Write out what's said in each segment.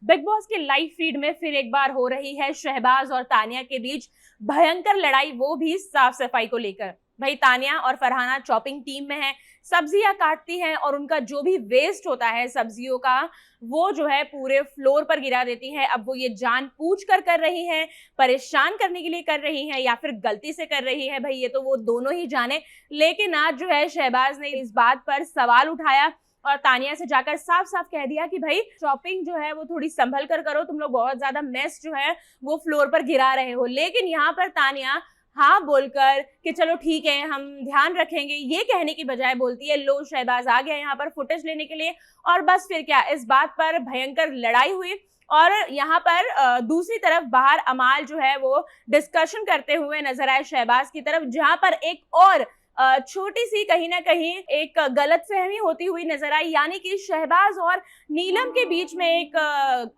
Big boss के live feed में फिर एक बार हो रही है शहबाज और तानिया के बीच भयंकर लड़ाई, वो भी साफ सफाई को लेकर। भाई तानिया और फरहाना चॉपिंग टीम में है, सब्जियां काटती हैं और उनका जो भी वेस्ट होता है सब्जियों का वो जो है पूरे फ्लोर पर गिरा देती है। अब वो ये जानबूझ कर रही हैं, परेशान करने के लिए कर रही हैं या फिर गलती से कर रही है, भाई ये तो वो दोनों ही जाने। लेकिन आज जो है शहबाज ने इस बात पर सवाल उठाया और तानिया से जाकर साफ साफ कह दिया कि भाई शॉपिंग जो है वो थोड़ी संभल कर करो, तुम लोग बहुत ज्यादा मेस जो है वो फ्लोर पर गिरा रहे हो। लेकिन यहाँ पर तानिया हाँ बोलकर कि चलो ठीक है हम ध्यान रखेंगे, ये कहने की बजाय बोलती है लो शहबाज आ गया यहाँ पर फुटेज लेने के लिए। और बस फिर क्या, इस बात पर भयंकर लड़ाई हुई। और यहाँ पर दूसरी तरफ बाहर अमाल जो है वो डिस्कशन करते हुए नजर आए शहबाज की तरफ, जहां पर एक और छोटी सी कहीं ना कहीं एक गलतफहमी होती हुई नजर आई। यानी कि शहबाज और नीलम के बीच में एक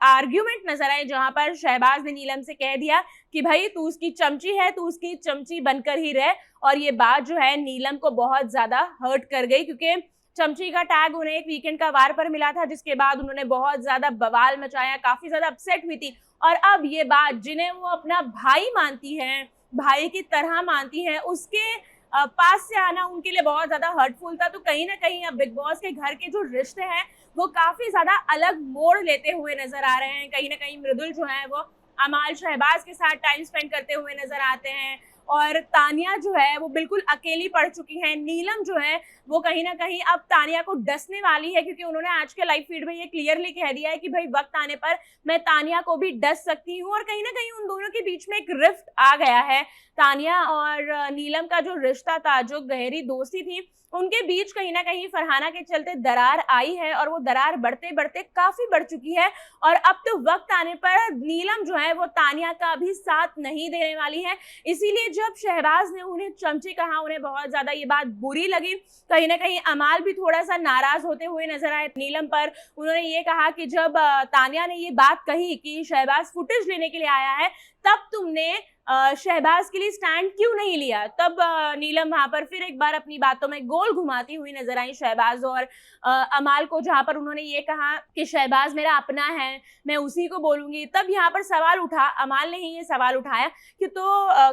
आर्ग्यूमेंट नजर आई, जहां पर शहबाज ने नीलम से कह दिया कि भाई तू उसकी चमची है, तू उसकी चमची बनकर ही रह। और ये बात जो है नीलम को बहुत ज्यादा हर्ट कर गई, क्योंकि चमची का टैग उन्हें एक वीकेंड का वार पर मिला था, जिसके बाद उन्होंने बहुत ज्यादा बवाल मचाया, काफी ज्यादा अपसेट हुई थी। और अब ये बात जिन्हें वो अपना भाई मानती है, भाई की तरह मानती है, उसके पास से आना उनके लिए बहुत ज्यादा हर्टफुल था। तो कहीं ना कहीं अब बिग बॉस के घर के जो रिश्ते हैं वो काफी ज्यादा अलग मोड़ लेते हुए नजर आ रहे हैं। कहीं ना कहीं मृदुल जो है वो अमाल शहबाज के साथ टाइम स्पेंड करते हुए नजर आते हैं और तानिया जो है वो बिल्कुल अकेली पड़ चुकी है। नीलम जो है वो कहीं ना कहीं अब तानिया को डसने वाली है, क्योंकि उन्होंने आज के लाइव फीड में ये क्लियरली कह दिया है कि भाई वक्त आने पर मैं तानिया को भी डस सकती हूँ। और कहीं ना कहीं उन दोनों के बीच में एक रिफ्ट आ गया है। तानिया और नीलम का जो रिश्ता था, जो गहरी दोस्ती थी, उनके बीच कहीं ना कहीं फरहाना के चलते दरार आई है और वो दरार बढ़ते बढ़ते काफी बढ़ चुकी है। और अब तो वक्त आने पर नीलम जो है वो तानिया का भी साथ नहीं देने वाली है। इसीलिए जब शहबाज ने उन्हें चमची कहा, उन्हें बहुत ज्यादा ये बात बुरी लगी। कहीं ना कहीं अमाल भी थोड़ा सा नाराज होते हुए नजर आए नीलम पर। उन्होंने ये कहा कि जब तानिया ने ये बात कही कि शहबाज फुटेज लेने के लिए आया है, तब तुमने शहबाज के लिए स्टैंड क्यों नहीं लिया। तब नीलम वहां पर फिर एक बार अपनी बातों में गोल घुमाती हुई नजर आई शहबाज और अमाल को, जहां पर उन्होंने ये कहा कि शहबाज मेरा अपना है, मैं उसी को बोलूंगी। तब यहाँ पर सवाल उठा, अमाल ने ही ये सवाल उठाया कि तो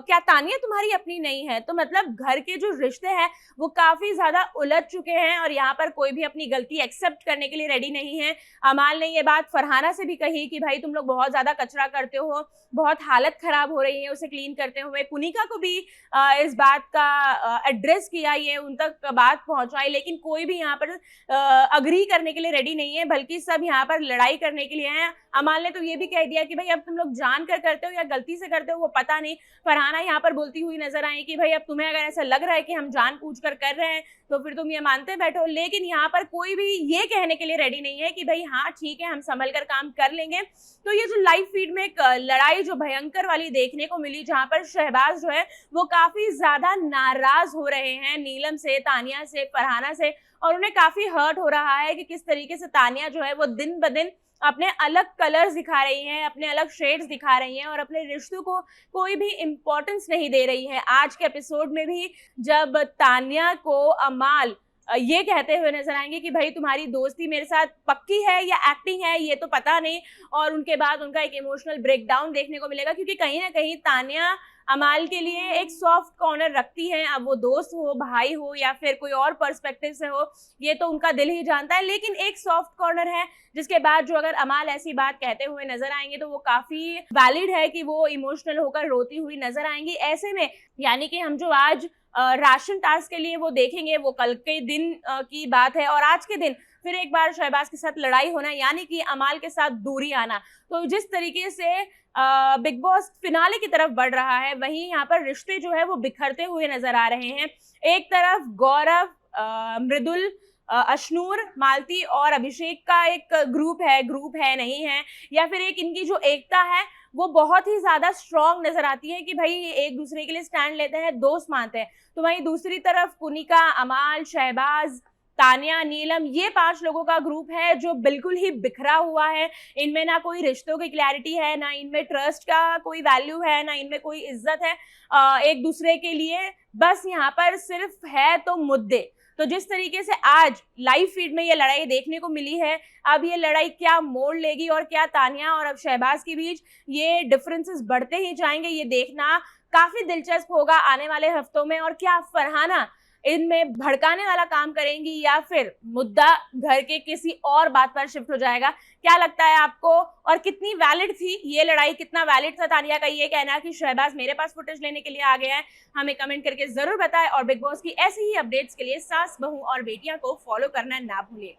क्या तानिया तुम्हारी अपनी नहीं है। तो मतलब घर के जो रिश्ते हैं वो काफी ज्यादा उलझ चुके हैं और यहाँ पर कोई भी अपनी गलती एक्सेप्ट करने के लिए रेडी नहीं है। अमाल ने ये बात फरहाना से भी कही कि भाई तुम लोग बहुत ज्यादा कचरा करते हो, बहुत हालत खराब हो रही है उसे क्लीन करते हुए। पुनिका को भी इस बात का एड्रेस किया, ये उन तक बात पहुंचाई, लेकिन कोई भी यहाँ पर अग्री करने के लिए रेडी नहीं है, बल्कि सब यहाँ पर लड़ाई करने के लिए हैं। अमाल ने तो ये भी कह दिया कि भाई अब तुम लोग जान कर करते हो या गलती से करते हो वो पता नहीं। फरहाना यहाँ पर बोलती हुई नजर आई कि भाई अब तुम्हें अगर ऐसा लग रहा है कि हम जानबूझ कर रहे हैं तो फिर तुम ये मानते बैठो। लेकिन यहाँ पर कोई भी ये कहने के लिए रेडी नहीं है कि भाई हाँ ठीक है हम संभल कर काम कर लेंगे। तो ये जो लाइव फीड में एक लड़ाई जो भयंकर वाली देखने को मिली, जहां पर शहबाज जो है वो काफी ज्यादा नाराज हो रहे हैं नीलम से, तानिया से, फरहाना से। और उन्हें काफी हर्ट हो रहा है कि किस तरीके से तानिया जो है वो दिन ब दिन अपने अलग कलर्स दिखा रही हैं, अपने अलग शेड्स दिखा रही हैं और अपने रिश्तों को कोई भी इम्पोर्टेंस नहीं दे रही है। आज के एपिसोड में भी जब तानिया को अमाल ये कहते हुए नजर आएंगे कि भाई तुम्हारी दोस्ती मेरे साथ पक्की है या एक्टिंग है ये तो पता नहीं, और उनके बाद उनका एक इमोशनल ब्रेकडाउन देखने को मिलेगा, क्योंकि कहीं ना कहीं तानिया अमाल के लिए एक सॉफ्ट कॉर्नर रखती है। अब वो दोस्त हो, भाई हो या फिर कोई और पर्सपेक्टिव से हो, ये तो उनका दिल ही जानता है, लेकिन एक सॉफ्ट कॉर्नर है। जिसके बाद जो अगर अमाल ऐसी बात कहते हुए नजर आएंगे तो वो काफी वैलिड है कि वो इमोशनल होकर रोती हुई नजर आएंगी। ऐसे में यानी कि हम जो आज राशन टास्क के लिए वो देखेंगे वो कल के दिन की बात है, और आज के दिन फिर एक बार शहबाज के साथ लड़ाई होना, यानी कि अमाल के साथ दूरी आना। तो जिस तरीके से बिग बॉस फिनाले की तरफ बढ़ रहा है, वहीं यहाँ पर रिश्ते जो है वो बिखरते हुए नजर आ रहे हैं। एक तरफ गौरव, मृदुल, अशनूर, मालती और अभिषेक का एक ग्रुप है नहीं है, या फिर एक इनकी जो एकता है वो बहुत ही ज्यादा स्ट्रॉन्ग नजर आती है कि भाई एक दूसरे के लिए स्टैंड लेते हैं, दोस्त मानते हैं। तो वहीं दूसरी तरफ पुनिका, अमाल, शहबाज, तानिया, नीलम, ये 5 लोगों का ग्रुप है जो बिल्कुल ही बिखरा हुआ है। इनमें ना कोई रिश्तों की क्लैरिटी है, ना इनमें ट्रस्ट का कोई वैल्यू है, ना इनमें कोई इज्जत है एक दूसरे के लिए। बस यहाँ पर सिर्फ है तो मुद्दे, तो जिस तरीके से आज लाइव फीड में ये लड़ाई देखने को मिली है, अब ये लड़ाई क्या मोड़ लेगी और क्या तानिया और अब शहबाज के बीच ये डिफरेंसेस बढ़ते ही जाएंगे, ये देखना काफी दिलचस्प होगा आने वाले हफ्तों में। और क्या फरहाना इनमें भड़काने वाला काम करेंगी या फिर मुद्दा घर के किसी और बात पर शिफ्ट हो जाएगा? क्या लगता है आपको? और कितनी वैलिड थी ये लड़ाई, कितना वैलिड था तानिया का ये कहना कि शहबाज मेरे पास फुटेज लेने के लिए आ गया है? हमें कमेंट करके जरूर बताएं और बिग बॉस की ऐसी ही अपडेट्स के लिए सास, बहू और बेटियां को फॉलो करना ना भूलें।